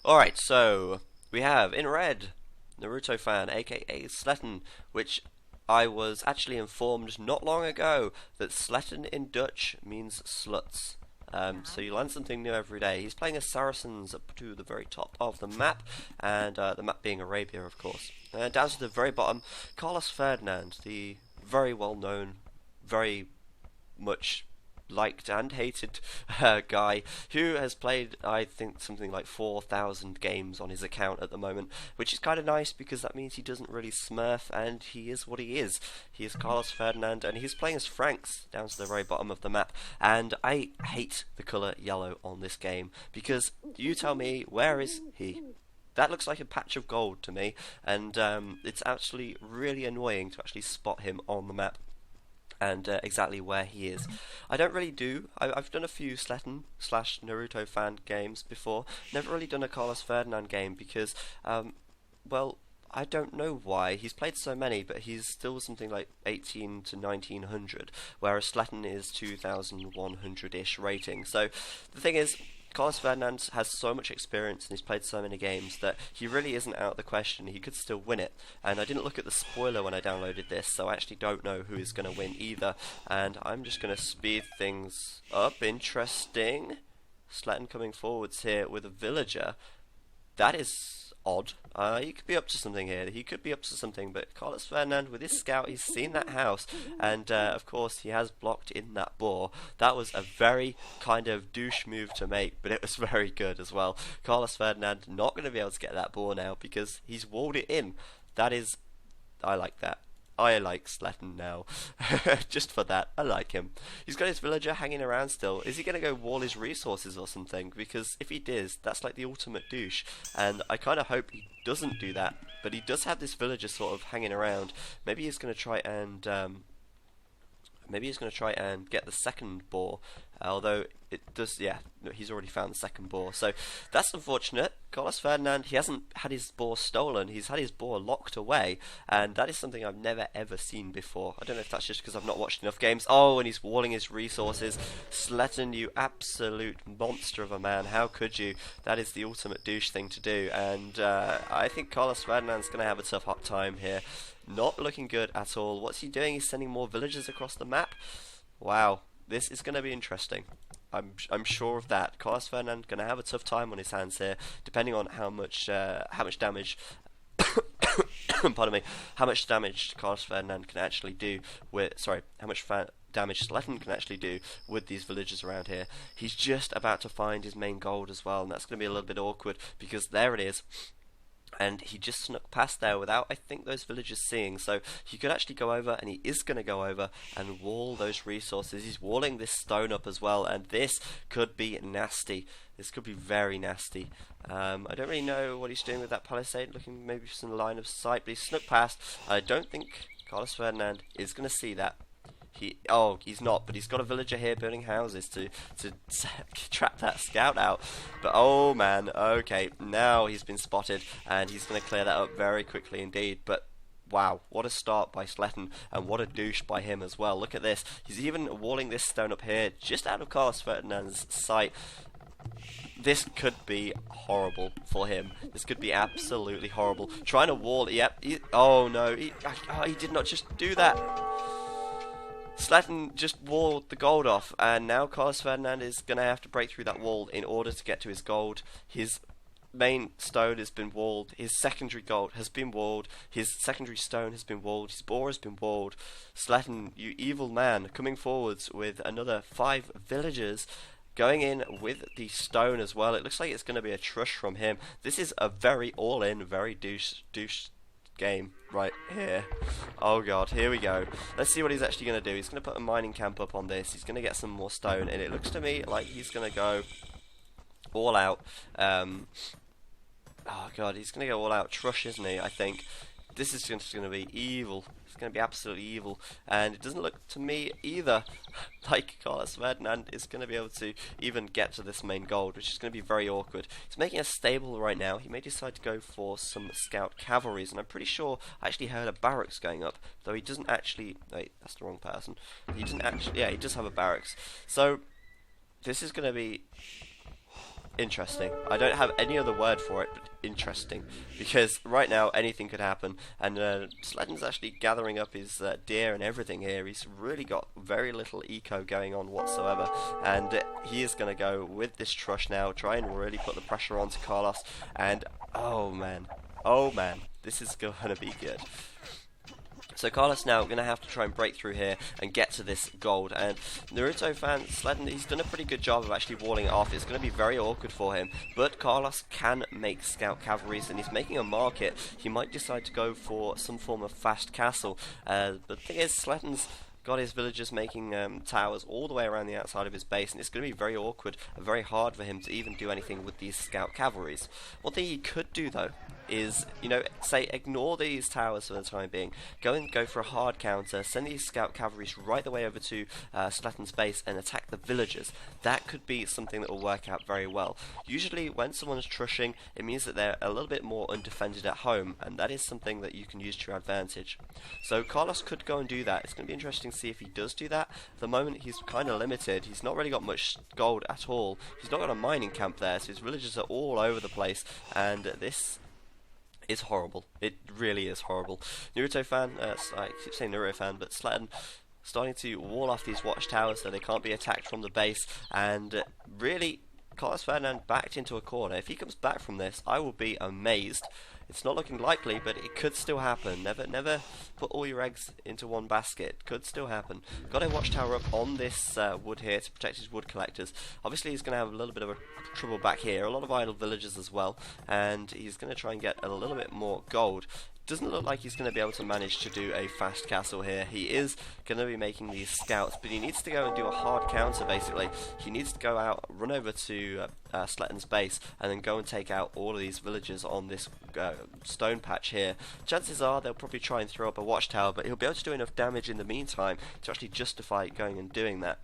Alright, so we have in red Naruto fan, aka Sletten, which I was actually informed not long ago that Sletten in Dutch means sluts. So you learn something new every day. He's playing as Saracens up to the very top of the map, and the map being Arabia, of course. Down to the very bottom, CarlosFerdinand, the very well known, very much liked and hated guy who has played, I think, something like 4,000 games on his account at the moment, which is kind of nice because that means he doesn't really smurf and he is what he is. He is CarlosFerdinand and he's playing as Franks down to the very bottom of the map, and I hate the colour yellow on this game because you tell me, where is he? That looks like a patch of gold to me, and it's actually really annoying to actually spot him on the map and exactly where he is. I don't really do. I've done a few Sletten slash Naruto fan games before. Never really done a CarlosFerdinand game because, well, I don't know why. He's played so many, but he's still something like 18 to 1900, whereas Sletten is 2100-ish rating. So the thing is, CarlosFerdinand has so much experience and he's played so many games that he really isn't out of the question. He could still win it. And I didn't look at the spoiler when I downloaded this, so I actually don't know who is going to win either. And I'm just going to speed things up. Interesting. Sletten coming forwards here with a villager. That is odd. He could be up to something here. He could be up to something, but CarlosFerdinand with his scout, he's seen that house, and of course he has blocked in that boar. That was a very kind of douche move to make, but it was very good as well. CarlosFerdinand not going to be able to get that boar now because he's walled it in. That is, I like that. I like Sletten now. Just for that, I like him. He's got his villager hanging around still. Is he going to go wall his resources or something? Because if he does, that's like the ultimate douche. And I kind of hope he doesn't do that. But he does have this villager sort of hanging around. Maybe he's going to try and get the second boar, although it does, yeah, no, he's already found the second boar, so that's unfortunate. CarlosFerdinand, he hasn't had his boar stolen, he's had his boar locked away, and that is something I've never ever seen before. I don't know if that's just because I've not watched enough games. Oh, and he's walling his resources. Sletten, you absolute monster of a man, how could you? That is the ultimate douche thing to do, and I think CarlosFerdinand's going to have a tough hot time here. Not looking good at all. What's he doing? He's sending more villagers across the map. Wow, this is going to be interesting. I'm sure of that. CarlosFerdinand going to have a tough time on his hands here, depending on how much damage. Pardon me. How much damage CarlosFerdinand can actually do with. Sorry, how much damage Sletten can actually do with these villagers around here. He's just about to find his main gold as well, and that's going to be a little bit awkward because there it is. And he just snuck past there without, I think, those villagers seeing. So he could actually go over, and he is going to go over and wall those resources. He's walling this stone up as well, and this could be nasty. This could be very nasty. I don't really know what he's doing with that palisade, looking maybe for some line of sight, but he snuck past. I don't think CarlosFerdinand is going to see that. He's not, but he's got a villager here building houses to trap that scout out. But oh man, okay, now he's been spotted, and he's going to clear that up very quickly indeed. But wow, what a start by Sletten, and what a douche by him as well. Look at this, he's even walling this stone up here, just out of CarlosFerdinand's sight. This could be horrible for him. This could be absolutely horrible. Trying to wall, yep, oh no, he did not just do that. Sletten just walled the gold off, and now CarlosFerdinand is going to have to break through that wall in order to get to his gold. His main stone has been walled, his secondary gold has been walled, his secondary stone has been walled, his boar has been walled. Sletten, you evil man, coming forwards with another 5 villagers, going in with the stone as well. It looks like it's going to be a trush from him. This is a very all-in, very douche game right here. Oh god, here we go. Let's see what he's actually going to do. He's going to put a mining camp up on this. He's going to get some more stone, and it looks to me like he's going to go all out. Oh god, he's going to go all out trush, isn't he? I think this is just going to be evil. It's going to be absolutely evil, and it doesn't look to me either like CarlosFerdinand is going to be able to even get to this main gold, which is going to be very awkward. He's making a stable right now. He may decide to go for some scout cavalries, and I'm pretty sure I actually heard a barracks going up, though he doesn't actually. Wait, that's the wrong person. He doesn't actually. Yeah, he does have a barracks. So this is going to be interesting. I don't have any other word for it but interesting, because right now anything could happen, and Sletten's actually gathering up his deer and everything here. He's really got very little eco going on whatsoever, and he is going to go with this trush now, try and really put the pressure onto Carlos, and oh man, this is going to be good. So Carlos now going to have to try and break through here and get to this gold, and Naruto fan Sletten, he's done a pretty good job of actually walling it off. It's going to be very awkward for him, but Carlos can make scout cavalries, and he's making a market. He might decide to go for some form of fast castle, but the thing is, Sletten's got his villagers making towers all the way around the outside of his base, and it's going to be very awkward and very hard for him to even do anything with these scout cavalries. One thing he could do though is, say ignore these towers for the time being, go for a hard counter, send these scout cavalries right the way over to Sletten's base and attack the villagers. That could be something that will work out very well. Usually when someone is trushing, it means that they're a little bit more undefended at home, and that is something that you can use to your advantage. So Carlos could go and do that. It's going to be interesting to see if he does do that. At the moment he's kind of limited. He's not really got much gold at all. He's not got a mining camp there, so his villagers are all over the place, and this is horrible. It really is horrible. Naruto fan, I keep saying Naruto fan, but Sletten starting to wall off these watchtowers so they can't be attacked from the base, and really CarlosFerdinand backed into a corner. If he comes back from this, I will be amazed. It's not looking likely, but it could still happen. Never put all your eggs into one basket. Could still happen. Got a watchtower up on this wood here to protect his wood collectors. Obviously he's going to have a little bit of a trouble back here. A lot of idle villagers as well, and he's going to try and get a little bit more gold. Doesn't look like he's going to be able to manage to do a fast castle here. He is going to be making these scouts, but he needs to go and do a hard counter basically. He needs to go out, run over to Sletten's base, and then go and take out all of these villagers on this stone patch here. Chances are they'll probably try and throw up a watchtower, but he'll be able to do enough damage in the meantime to actually justify going and doing that.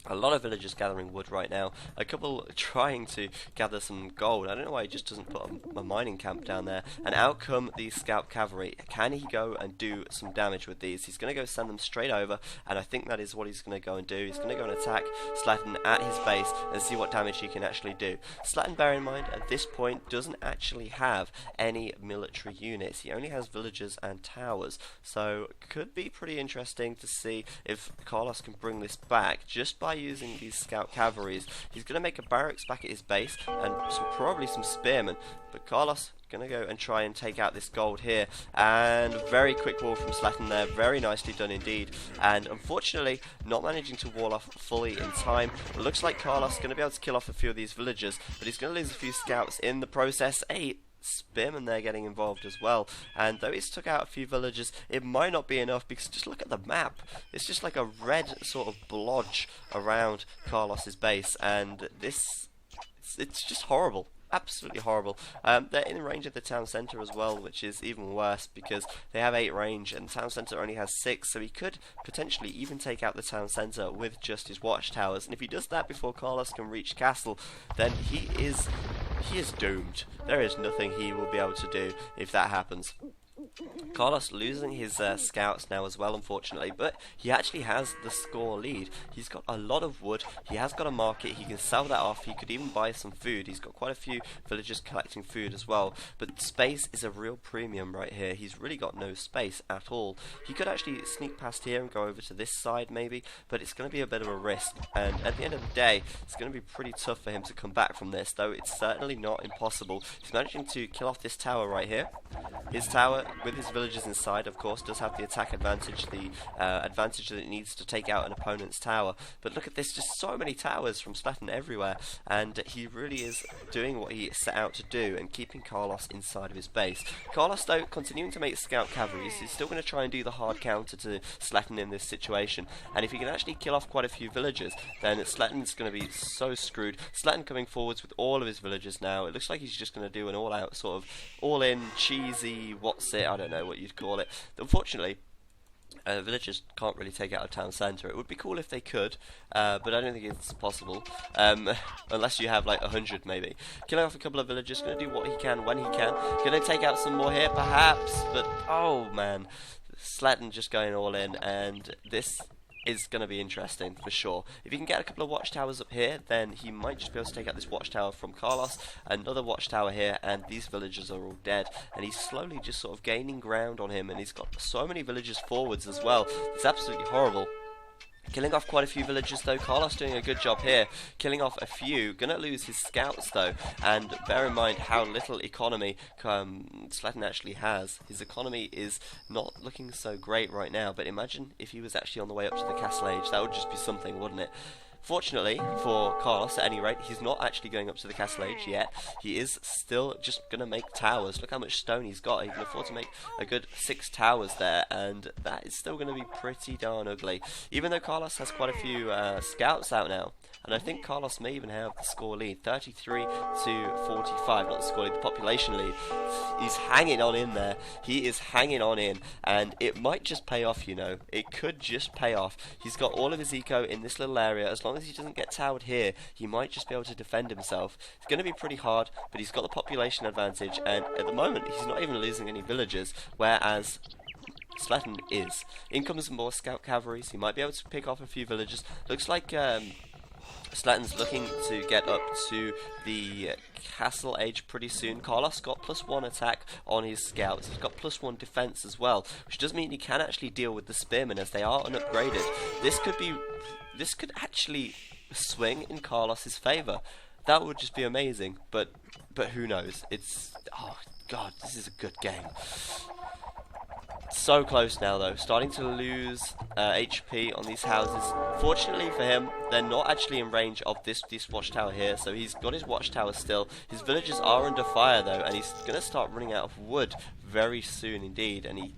A lot of villagers gathering wood right now. A couple trying to gather some gold. I don't know why he just doesn't put a mining camp down there. And out come these scout cavalry. Can he go and do some damage with these? He's going to go send them straight over, and I think that is what he's going to go and do. He's going to go and attack Sletten at his base and see what damage he can actually do. Sletten, bear in mind, at this point doesn't actually have any military units. He only has villagers and towers. So could be pretty interesting to see if Carlos can bring this back just by using these scout cavalries. He's going to make a barracks back at his base and probably some spearmen, but Carlos going to go and try and take out this gold here, and very quick wall from Sletten there, very nicely done indeed, and unfortunately not managing to wall off fully in time. It looks like Carlos going to be able to kill off a few of these villagers, but he's going to lose a few scouts in the process. Spearmen there getting involved as well, and though he's took out a few villagers, it might not be enough, because just look at the map. It's just like a red sort of blotch around Carlos's base, and it's just horrible. Absolutely horrible. They're in range of the town centre as well, which is even worse because they have 8 range and the town centre only has 6, so he could potentially even take out the town centre with just his watchtowers, and if he does that before Carlos can reach castle, then he is doomed. There is nothing he will be able to do if that happens. Carlos losing his scouts now as well, unfortunately, but he actually has the score lead. He's got a lot of wood, he has got a market, he can sell that off, he could even buy some food. He's got quite a few villagers collecting food as well, but space is a real premium right here. He's really got no space at all. He could actually sneak past here and go over to this side maybe, but it's going to be a bit of a risk, and at the end of the day it's going to be pretty tough for him to come back from this, though it's certainly not impossible. He's managing to kill off this tower right here. His tower, with his villagers inside, of course, does have the attack advantage, the advantage that it needs to take out an opponent's tower. But look at this, just so many towers from Sletten everywhere, and he really is doing what he set out to do and keeping Carlos inside of his base. Carlos, though, continuing to make scout cavalries, he's still going to try and do the hard counter to Sletten in this situation, and if he can actually kill off quite a few villagers, then Sletten's going to be so screwed. Sletten coming forwards with all of his villagers now. It looks like he's just going to do an all-out sort of all-in cheesy what's it, I don't know what you'd call it. Unfortunately, villagers can't really take out a town centre. It would be cool if they could, but I don't think it's possible, unless you have like 100 maybe. Killing off a couple of villagers, going to do what he can when he can. Going to take out some more here perhaps, but oh man, Sletten just going all in, and this is going to be interesting for sure. If he can get a couple of watchtowers up here, then he might just be able to take out this watchtower from Carlos. Another watchtower here, and these villagers are all dead. And he's slowly just sort of gaining ground on him, and he's got so many villagers forwards as well. It's absolutely horrible. Killing off quite a few villagers though. Carlos doing a good job here, killing off a few. Gonna lose his scouts though, and bear in mind how little economy Sletten actually has. His economy is not looking so great right now, but imagine if he was actually on the way up to the castle age. That would just be something, wouldn't it? Fortunately for Carlos, at any rate, he's not actually going up to the castle age yet. He is still just going to make towers. Look how much stone he's got. He can afford to make a good 6 towers there, and that is still going to be pretty darn ugly. Even though Carlos has quite a few scouts out now, and I think Carlos may even have the score lead, 33 to 45, not the score lead, the population lead. He's hanging on in there. He is hanging on in, and it might just pay off, you know. It could just pay off. He's got all of his eco in this little area. As long as he doesn't get towered here, he might just be able to defend himself. It's going to be pretty hard, but he's got the population advantage, and at the moment he's not even losing any villagers, whereas Sletten is. In comes more scout cavalries. He might be able to pick off a few villagers. Looks like Sletten's looking to get up to the castle age pretty soon. Carlos got +1 attack on his scouts. He's got +1 defense as well, which does mean he can actually deal with the spearmen as they are unupgraded. This could actually swing in Carlos's favor. That would just be amazing, but who knows? It's, oh god, this is a good game. So close now though, starting to lose HP on these houses. Fortunately for him, they're not actually in range of this watchtower here, so he's got his watchtower still. His villagers are under fire though, and he's going to start running out of wood very soon indeed, and he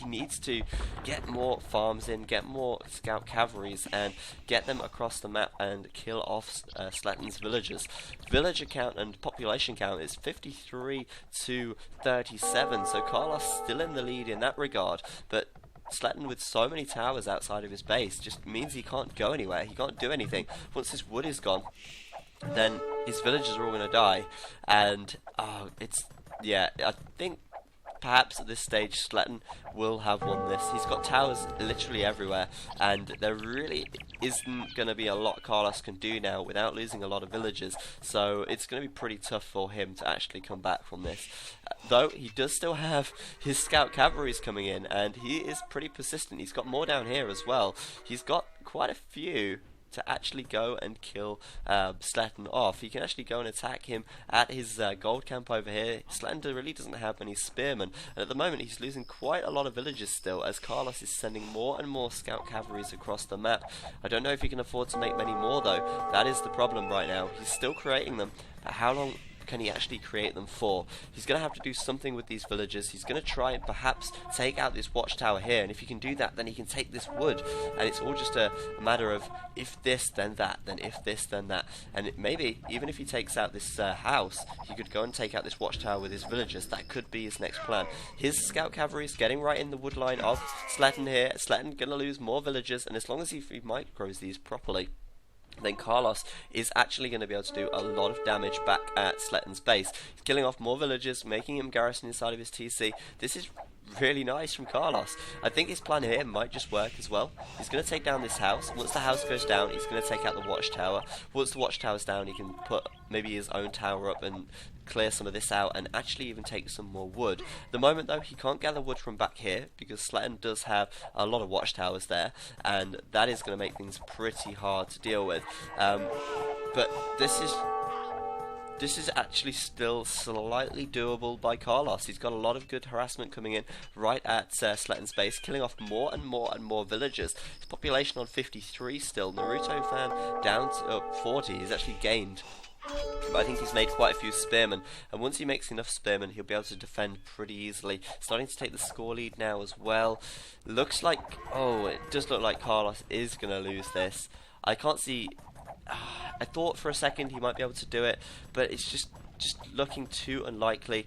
needs to get more farms in, get more scout cavalries, and get them across the map and kill off Sletten's villagers. Villager count and population count is 53 to 37, so Carlos still in the lead in that regard, but Sletten with so many towers outside of his base just means he can't go anywhere, he can't do anything. Once his wood is gone, then his villagers are all going to die, and yeah, I think perhaps at this stage Sletten will have won this. He's got towers literally everywhere, and there really isn't going to be a lot Carlos can do now without losing a lot of villagers, so it's going to be pretty tough for him to actually come back from this. Though he does still have his scout cavalries coming in, and he is pretty persistent. He's got more down here as well. He's got quite a few to actually go and kill Sletten off. He can actually go and attack him at his gold camp over here. Sletten really doesn't have many spearmen, and at the moment he's losing quite a lot of villagers still, as Carlos is sending more and more scout cavalries across the map. I don't know if he can afford to make many more though. That is the problem right now. He's still creating them, but how long can he actually create them for? He's going to have to do something with these villagers. He's going to try and perhaps take out this watchtower here, and if he can do that, then he can take this wood, and it's all just a matter of if this then that, then if this then that, and maybe even if he takes out this house, he could go and take out this watchtower with his villagers. That could be his next plan. His scout cavalry is getting right in the wood line of Sletten here. Sletten going to lose more villagers, and as long as he micros these properly, then Carlos is actually going to be able to do a lot of damage back at Sletten's base. He's killing off more villagers, making him garrison inside of his TC. This is really nice from Carlos. I think his plan here might just work as well. He's going to take down this house. Once the house goes down, he's going to take out the watchtower. Once the watchtower's down, he can put maybe his own tower up and clear some of this out and actually even take some more wood. At the moment though, he can't gather wood from back here because Sletten does have a lot of watchtowers there, and that is going to make things pretty hard to deal with. But this is actually still slightly doable by Carlos. He's got a lot of good harassment coming in right at Sletten's base, killing off more and more and more villagers. His population on 53 still. Naruto fan down to 40. He's actually gained, but I think he's made quite a few spearmen, and once he makes enough spearmen, he'll be able to defend pretty easily. Starting to take the score lead now as well. Looks like, oh, it does look like Carlos is going to lose this. I can't see. I thought for a second he might be able to do it, but it's just looking too unlikely.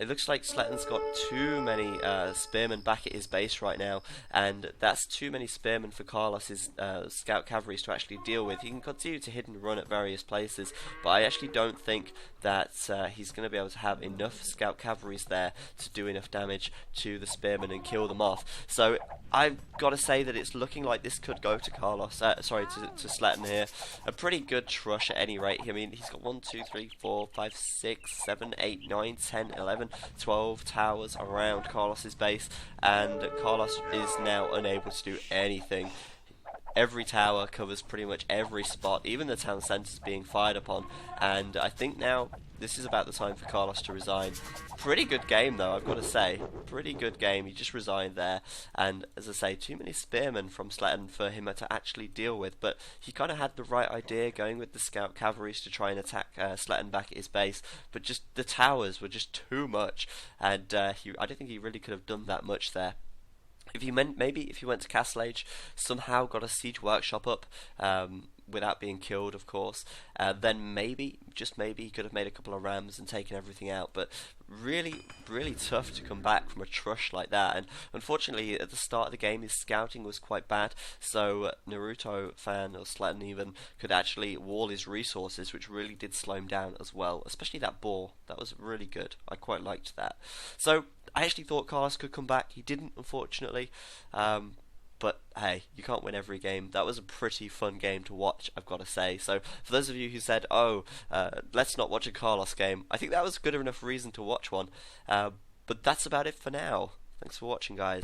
It looks like Sletten's got too many spearmen back at his base right now, and that's too many spearmen for Carlos's scout cavalries to actually deal with. He can continue to hit and run at various places, but I actually don't think that he's going to be able to have enough scout cavalries there to do enough damage to the spearmen and kill them off. So I've got to say that it's looking like this could go to to Sletten here. A pretty good trush at any rate. I mean, he's got 1, 2, 3, 4, 5, 6, 7, 8, 9, 10, 11, 12 towers around Carlos's base, and Carlos is now unable to do anything. Every tower covers pretty much every spot, even the town centre is being fired upon, and I think now this is about the time for Carlos to resign. Pretty good game though, I've got to say. Pretty good game, he just resigned there, and as I say, too many spearmen from Sletten for him to actually deal with, but he kind of had the right idea going with the scout cavalries to try and attack Sletten back at his base, but just the towers were just too much, and I don't think he really could have done that much there. If you went to Castle Age, somehow got a siege workshop up without being killed, of course, then maybe, just maybe, he could have made a couple of rams and taken everything out. But really, really tough to come back from a trush like that. And unfortunately, at the start of the game, his scouting was quite bad. So Naruto fan, or Sletten even, could actually wall his resources, which really did slow him down as well. Especially that boar, that was really good. I quite liked that. So I actually thought Carlos could come back. He didn't, unfortunately. But hey, you can't win every game. That was a pretty fun game to watch, I've got to say. So for those of you who said, oh, let's not watch a Carlos game, I think that was good enough reason to watch one. But that's about it for now. Thanks for watching, guys.